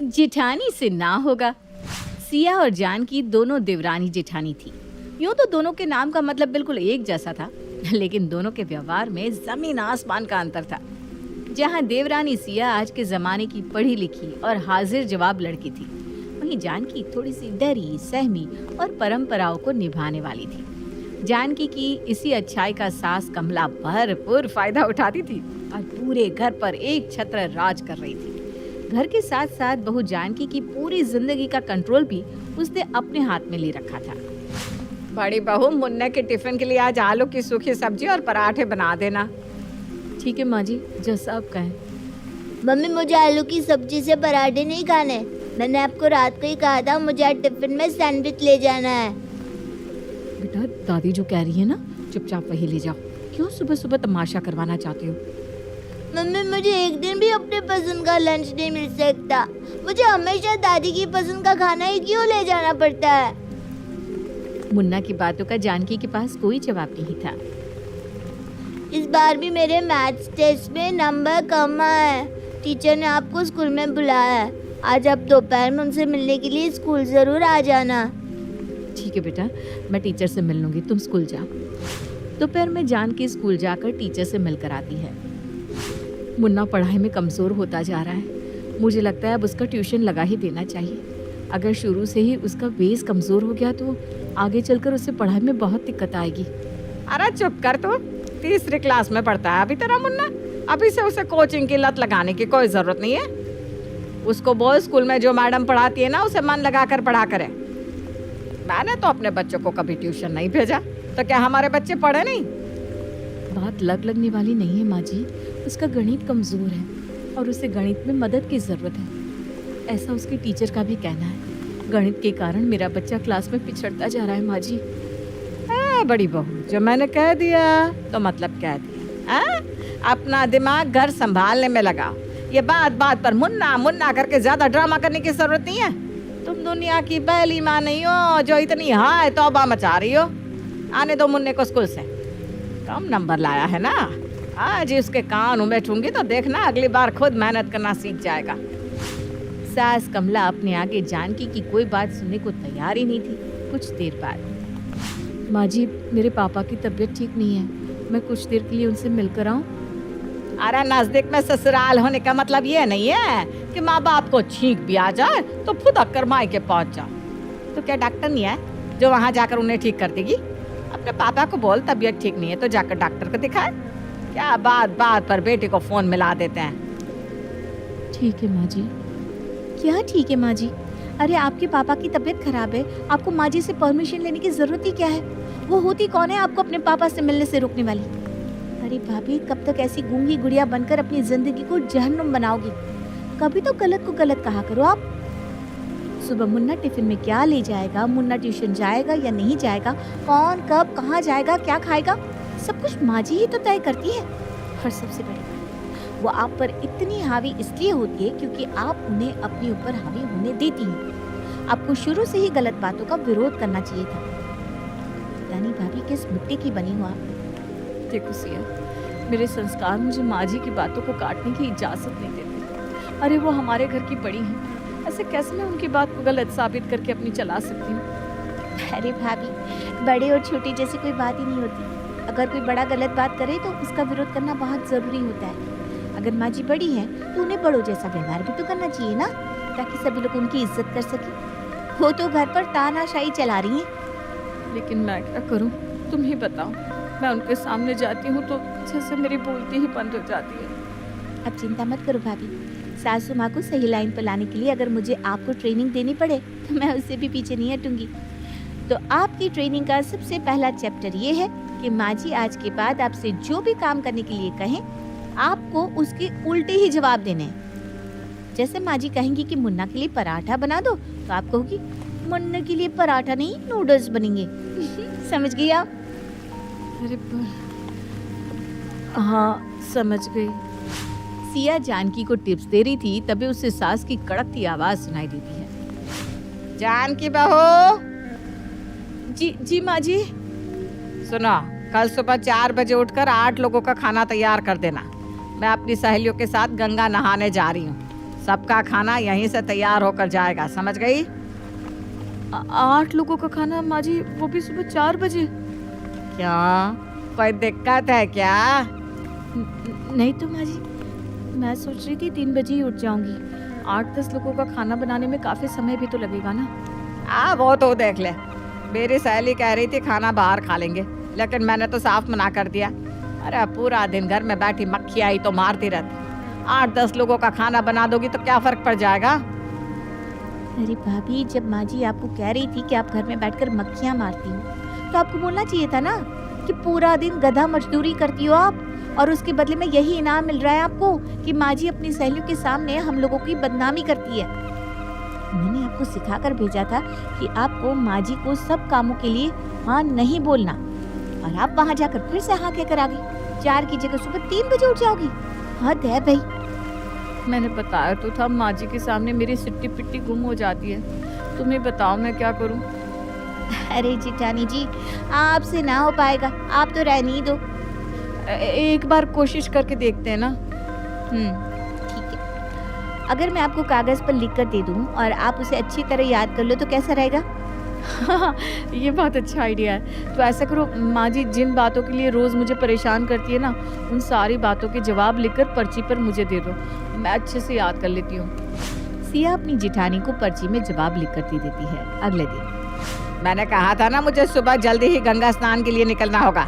जेठानी से ना होगा। सिया और जानकी दोनों देवरानी जेठानी थी। यूं तो दोनों के नाम का मतलब बिल्कुल एक जैसा था, लेकिन दोनों के व्यवहार में जमीन आसमान का अंतर था। जहां देवरानी सिया आज के जमाने की पढ़ी लिखी और हाजिर जवाब लड़की थी, वहीं जानकी थोड़ी सी डरी, सहमी और परंपराओं को निभाने वाली थी। जानकी की इसी अच्छाई का सास कमला भरपूर फायदा उठाती थी और पूरे घर पर एक छत्र राज कर रही थी। घर के साथ साथ बहू जानकी की पूरी जिंदगी का कंट्रोल भी उसने अपने हाथ में ले रखा था। बड़ी बहू, मुन्ना के टिफिन के लिए आज आलू की सूखी सब्जी और पराठे बना देना। ठीक है माँ जी, जैसा आप कहें। मम्मी, मुझे आलू की सब्जी से पराठे नहीं खाने। मैंने आपको रात को ही कहा था मुझे आज टिफिन में सैंडविच ले जाना है। बेटा, दादी जो कह रही है ना, चुपचाप वही ले जाओ। क्यों सुबह सुबह तमाशा करवाना चाहती हो? मम्मी, मुझे एक दिन भी अपने पसंद का लंच नहीं मिल सकता। मुझे हमेशा दादी की पसंद का खाना ही क्यों ले जाना पड़ता है? मुन्ना की बातों का जानकी के पास कोई जवाब नहीं था। इस बार भी मेरे मैथ्स टेस्ट में नंबर कम आए। टीचर ने आपको स्कूल में बुलाया है। आज आप दोपहर में उनसे मिलने के लिए स्कूल जरूर आ जाना। ठीक है बेटा, मैं टीचर से मिल लूंगी, तुम स्कूल जाओ। दोपहर में जानकी स्कूल जाकर टीचर से मिलकर आती है। मुन्ना पढ़ाई में कमज़ोर होता जा रहा है। मुझे लगता है अब उसका ट्यूशन लगा ही देना चाहिए। अगर शुरू से ही उसका बेस कमज़ोर हो गया तो आगे चलकर उसे पढ़ाई में बहुत दिक्कत आएगी। अरे चुप कर, तू तीसरी क्लास में पढ़ता है अभी तेरा मुन्ना। अभी से उसे कोचिंग की लत लगाने की कोई ज़रूरत नहीं है। उसको बोल स्कूल में जो मैडम पढ़ाती है ना, उसे मन लगा कर पढ़ा करे। मैंने तो अपने बच्चों को कभी ट्यूशन नहीं भेजा, तो क्या हमारे बच्चे पढ़े नहीं? बात लगने वाली नहीं है माँ जी। उसका गणित कमज़ोर है और उसे गणित में मदद की ज़रूरत है, ऐसा उसके टीचर का भी कहना है। गणित के कारण मेरा बच्चा क्लास में पिछड़ता जा रहा है माँ जी। बड़ी बहू, जो मैंने कह दिया तो मतलब कह दिया। अपना दिमाग घर संभालने में लगाओ। ये बात बात पर मुन्ना मुन्ना करके ज़्यादा ड्रामा करने की ज़रूरत नहीं है। तुम दुनिया की पहली माँ नहीं हो जो इतनी हाय तौबा मचा रही हो। आने दो मुन्ने को स्कूल से। कम नंबर लाया है ना, आज उसके कान में बैठूंगी तो देखना अगली बार खुद मेहनत करना सीख जाएगा। सास कमला अपने आगे जानकी की कोई बात सुनने को तैयार ही नहीं थी। कुछ देर बाद, माँ जी, मेरे पापा की तबीयत ठीक नहीं है, मैं कुछ देर के लिए उनसे मिलकर आऊँ? अरे नजदीक में ससुराल होने का मतलब ये नहीं है कि माँ बाप को छींक भी आ जाए तो फुदक कर मायके पहुँच जाओ। तो क्या डॉक्टर नहीं है जो वहाँ जाकर उन्हें ठीक कर देगी? अपने पापा को बोल तबीयत ठीक नहीं है तो जाकर डॉक्टर को दिखाए। क्या बात बात पर बेटे को फोन मिला देते हैं। ठीक है माँ जी। क्या ठीक है माँ जी? अरे आपके पापा की तबीयत खराब है, आपको माँ जी से परमिशन लेने की जरूरत ही क्या है? वो होती कौन है आपको अपने पापा से मिलने से रोकने वाली? अरे भाभी, कब तक ऐसी गूंगी गुड़िया बनकर अपनी जिंदगी को जहन्नुम बनाओगी? कभी तो गलत को गलत कहा करो आप। सुबह मुन्ना टिफिन में क्या ले जाएगा, मुन्ना ट्यूशन जाएगा या नहीं जाएगा, कौन कब कहाँ जाएगा, क्या खाएगा, सब कुछ माँ जी ही तो तय करती है। और सबसे बड़ी बात, वो आप पर इतनी हावी इसलिए होती है क्योंकि आप उन्हें अपने ऊपर हावी होने देती हैं। आपको शुरू से ही गलत बातों का विरोध करना चाहिए था। पता नहीं भाभी किस मिट्टी की बनी हो आप। देखो सिया, मेरे संस्कार मुझे माँ जी की बातों को काटने की इजाजत नहीं देते। अरे वो हमारे घर की बड़ी हैं, ऐसे कैसे मैं उनकी बात को गलत साबित करके अपनी चला सकती हूँ? अरे भाभी, बड़े और छोटे जैसी कोई बात ही नहीं होती। अगर कोई बड़ा गलत बात करे तो उसका विरोध करना बहुत ज़रूरी होता है। अगर माँ जी बड़ी हैं तो उन्हें बड़ों जैसा व्यवहार भी तो करना चाहिए ना, ताकि सभी लोग उनकी इज्जत कर सके। वो तो घर पर तानाशाही चला रही हैं। लेकिन मैं क्या करूँ, तुम ही बताओ। मैं उनके सामने जाती हूँ तो जैसे मेरी बोलती ही बंद हो जाती है। अब चिंता मत करो भाभी, सासू माँ को सही लाइन पर लाने के लिए अगर मुझे आपको ट्रेनिंग देनी पड़े तो मैं उससे भी पीछे नहीं हटूंगी। तो आपकी ट्रेनिंग का सबसे पहला चैप्टर ये है कि माँ जी आज के बाद आपसे जो भी काम करने के लिए कहें, आपको उसके उल्टे ही जवाब देने हैं। जैसे माँ जी कहेंगी कि मुन्ना के लिए पराठा बना दो, तो आप कहोगी मुन्ना के लिए पराठा नहीं नूडल्स बनेंगे। समझ गई आप? अरे हाँ, समझ गई। सिया जानकी को टिप्स दे रही थी, तभी उससे सास की कड़कती आवाज सुनाई देती है। जानकी बहू। जी माँ जी। सुनो, कल सुबह 4 बजे उठकर 8 लोगों का खाना तैयार कर देना। मैं अपनी सहेलियों के साथ गंगा नहाने जा रही हूँ। सबका खाना यहीं से तैयार होकर जाएगा, समझ गई? 8 लोगों का खाना माँ जी, वो भी सुबह 4 बजे? क्यों, कोई दिक्कत है क्या? नहीं तो माँ जी, मैं सोच रही थी 3 बजे ही उठ जाऊंगी। 8-10 लोगों का खाना बनाने में काफी समय भी तो लगेगा ना। वो तो देख ले, मेरी सहेली कह रही थी खाना बाहर खा लेंगे, लेकिन मैंने तो साफ मना कर दिया। अरे पूरा दिन घर में बैठी मक्खी आई तो मारती रहती, 8-10 लोगों का खाना बना दोगी तो क्या फर्क पड़ जाएगा? अरे भाभी, जब माँ जी आपको कह रही थी कि आप घर में बैठकर मक्खियाँ मारती हो, तो आपको बोलना चाहिए था ना कि पूरा दिन गधा मजदूरी करती हो आप, और उसके बदले में यही इनाम मिल रहा है आपको कि माँ जी अपनी सहेलियों के सामने हम लोगों की बदनामी करती है। मैंने आपको सिखाकर भेजा था कि आपको माँ जी को सब कामों के लिए हाँ नहीं बोलना, और आप वहाँ जाकर फिर से हाँ कहकर आ गई। 4 की जगह सुबह 3 बजे उठ जाओगी, हद है भाई। मैंने बताया तो था, माँ जी के सामने मेरी सिट्टी पिट्टी गुम हो जाती है। तुम्हें बताओ मैं क्या करूँ? अरे जिठानी जी, आपसे ना हो पाएगा, आप तो रहने ही दो। एक बार कोशिश करके देखते हैं ना। ठीक है। अगर मैं आपको कागज पर लिख कर दे दूं और आप उसे अच्छी तरह याद कर लो तो कैसा रहेगा? ये बहुत अच्छा आइडिया है। तो ऐसा करो माँ जी, जिन बातों के लिए रोज मुझे परेशान करती है ना, उन सारी बातों के जवाब लिखकर पर्ची पर मुझे दे दो, मैं अच्छे से याद कर लेती हूँ। सिया अपनी जिठानी को पर्ची में जवाब लिख कर दे देती है। अगले दिन, मैंने कहा था ना मुझे सुबह जल्दी ही गंगा स्नान के लिए निकलना होगा।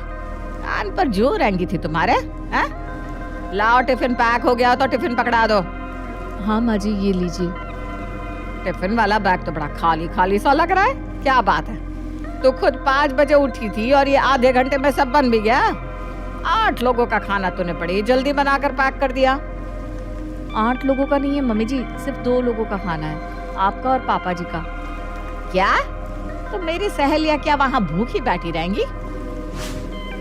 कान पर जो रहेंगी थी तुम्हारे, हैं? लाओ, टिफिन पैक हो गया तो टिफिन पकड़ा दो। हाँ माँ जी, ये लीजिए। टिफिन वाला बैग तो बड़ा खाली खाली सा लग रहा है, क्या बात है? तो खुद 5 बजे उठी थी और ये आधे घंटे में सब बन भी गया। 8 लोगों का खाना तूने बड़ी जल्दी बनाकर पैक कर दिया। 8 लोगों का नहीं है मम्मी जी, सिर्फ 2 लोगों का खाना है, आपका और पापा जी का। क्या? तो मेरी सहेलियां क्या वहाँ भूखी बैठी रहेंगी?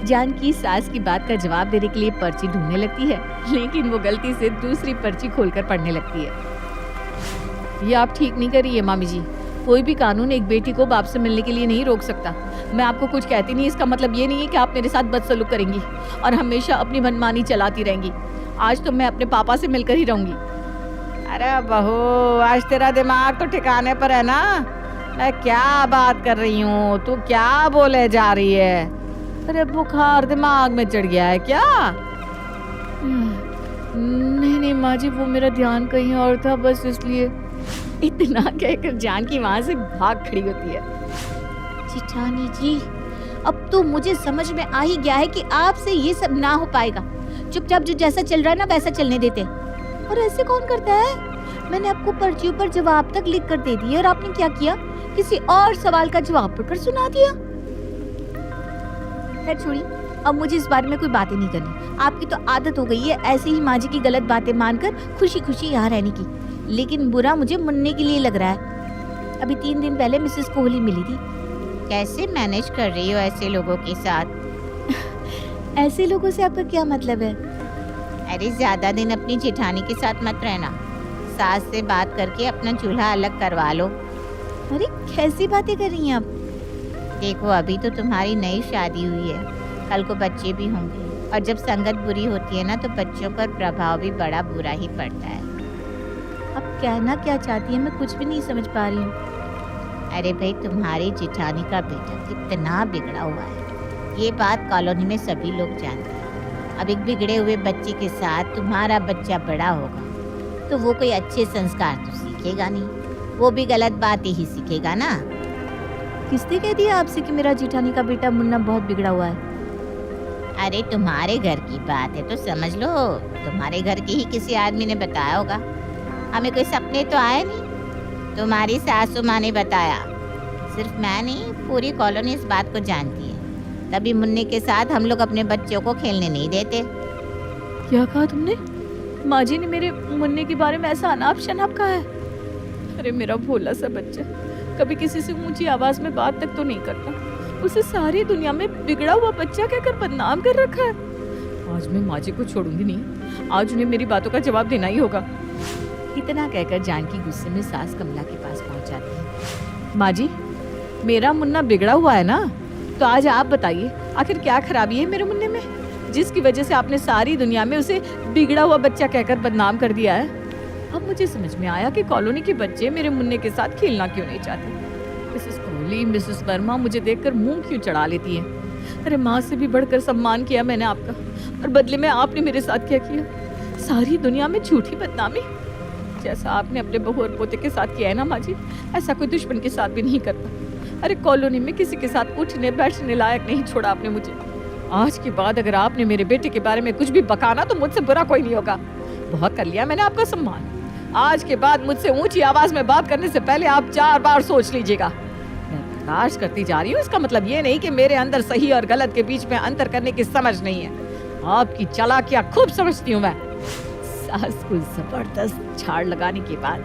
जानकी सास की बात का जवाब देने के लिए पर्ची ढूंढने लगती है, लेकिन वो गलती से दूसरी पर्ची खोलकर पढ़ने लगती है। ये आप ठीक नहीं कर रही है मामी जी। कोई भी कानून एक बेटी को बाप से मिलने के लिए नहीं रोक सकता। मैं आपको कुछ कहती नहीं, इसका मतलब ये नहीं है कि आप मेरे साथ बदसलूक करेंगी और हमेशा अपनी मनमानी चलाती रहेंगी। आज तो मैं अपने पापा से मिलकर ही रहूंगी। अरे बहू, आज तेरा दिमाग तो ठिकाने पर है ना? मैं क्या बात कर रही हूँ, तू क्या बोले जा रही है? अरे बुखार दिमाग में चढ़ गया है क्या? नहीं नहीं माँ जी, वो मेरा ध्यान कहीं और था, बस इसलिए। इतना कहकर जानकी वहां से भाग खड़ी होती है। जिठानी जी, अब तो मुझे समझ में आ ही गया है कि आपसे ये सब ना हो पाएगा। चुपचाप जो जैसा चल रहा है ना वैसा चलने देते। और ऐसे कौन करता है? मैंने आपको पर्चियों पर जवाब तक लिख कर दे दिए और आपने क्या किया? किसी और सवाल का जवाब पढ़कर सुना दिया। खैर छोड़िए, अब मुझे इस बारे में कोई बातें नहीं करनी। आपकी तो आदत हो गई है ऐसे ही माँ जी की गलत बातें मानकर खुशी खुशी यहाँ रहने की। लेकिन बुरा मुझे मुन्ने के लिए लग रहा है। अभी 3 दिन पहले मिसेस कोहली मिली थी। कैसे मैनेज कर रही हो ऐसे लोगों के साथ? ऐसे लोगों से आपका क्या मतलब है? अरे ज्यादा दिन अपनी जेठानी के साथ मत रहना। सास से बात करके अपना चूल्हा अलग करवा लो। अरे कैसी बातें कर रही हैं आप? देखो, अभी तो तुम्हारी नई शादी हुई है, कल को बच्चे भी होंगे, और जब संगत बुरी होती है ना तो बच्चों पर प्रभाव भी बड़ा बुरा ही पड़ता है। आप कहना क्या चाहती हैं, मैं कुछ भी नहीं समझ पा रही हूँ। अरे भाई, तुम्हारी जेठानी का बेटा कितना बिगड़ा हुआ है, ये बात कॉलोनी में सभी लोग जानते हैं। अब एक बिगड़े हुए बच्चे के साथ तुम्हारा बच्चा बड़ा होगा तो वो कोई अच्छे संस्कार तो सीखेगा नहीं, वो भी गलत बातें ही सीखेगा ना। किसने कह दिया आपसे कि मेरा जेठानी का बेटा मुन्ना बहुत बिगड़ा हुआ है? अरे तुम्हारे घर की बात है तो समझ लो, तुम्हारे घर के ही किसी आदमी ने बताया होगा। हमें कोई सपने तो आए नहीं, तुम्हारी सासू माँ ने बताया। सिर्फ मैं नहीं, पूरी कॉलोनी इस बात को जानती है। तभी मुन्ने के साथ हम लोग अपने बच्चों को खेलने नहीं देते। क्या कहा तुमने? माँ जी ने मेरे मुन्ने के बारे में ऐसा अनाप शनाप कहा है? अरे मेरा भोला सा बच्चा कभी किसी से ऊंची आवाज में बात तक तो नहीं करता, उसे सारी दुनिया में बिगड़ा हुआ बच्चा कहकर बदनाम कर रखा है। आज मैं माँ जी को छोड़ूंगी नहीं, आज उन्हें मेरी बातों का जवाब देना ही होगा। इतना कहकर जानकी गुस्से में सास कमला के पास पहुंच जाती है। माँ जी, मेरा मुन्ना बिगड़ा हुआ है ना, तो आज आप बताइए आखिर क्या खराबी है मेरे मुन्ने में, जिसकी वजह से आपने सारी दुनिया में उसे बिगड़ा हुआ बच्चा कहकर बदनाम कर दिया है? अब मुझे समझ में आया कि कॉलोनी के बच्चे मेरे मुन्ने के साथ खेलना क्यों नहीं चाहते। मिसेस कोहली, मिसेस वर्मा मुझे देखकर मुंह क्यों चढ़ा लेती है। अरे माँ से भी बढ़कर सम्मान किया मैंने आपका, और बदले में आपने मेरे साथ क्या किया? सारी दुनिया में झूठी बदनामी। जैसा आपने अपने बहू और पोते के साथ किया है ना माँ जी, ऐसा कोई दुश्मन के साथ भी नहीं करता। अरे कॉलोनी में किसी के साथ उठने बैठने लायक नहीं छोड़ा आपने मुझे। आज के बाद अगर आपने मेरे बेटे के बारे में कुछ भी बकाना तो मुझसे बुरा कोई नहीं होगा। बहुत कर लिया मैंने आपका सम्मान। आज के बाद मुझसे ऊंची आवाज में बात करने से पहले आप 4 बार सोच लीजिएगा। मैं बर्दाश्त करती जा रही हूँ, इसका मतलब ये नहीं कि मेरे अंदर सही और गलत के बीच में अंतर करने की समझ नहीं है। आपकी चालाकियां खूब समझती हूँ मैं। सास को जबरदस्त झाड़ लगाने के बाद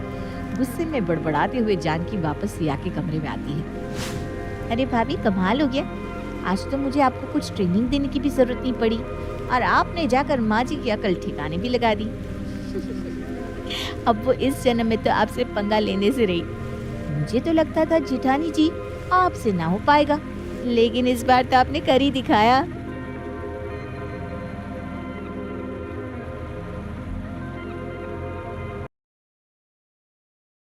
गुस्से में बड़बड़ाते हुए जानकी वापस सिया के कमरे में आती है। अरे भाभी कमाल हो गया, आज तो मुझे आपको कुछ ट्रेनिंग देने की भी जरूरत नहीं पड़ी और आपने जाकर माँ जी की अकल ठिकाने भी लगा दी। अब वो इस जन्म में तो आपसे पंगा लेने से रही। मुझे तो लगता था जेठानी जी आपसे ना हो पाएगा, लेकिन इस बार तो आपने कर ही दिखाया।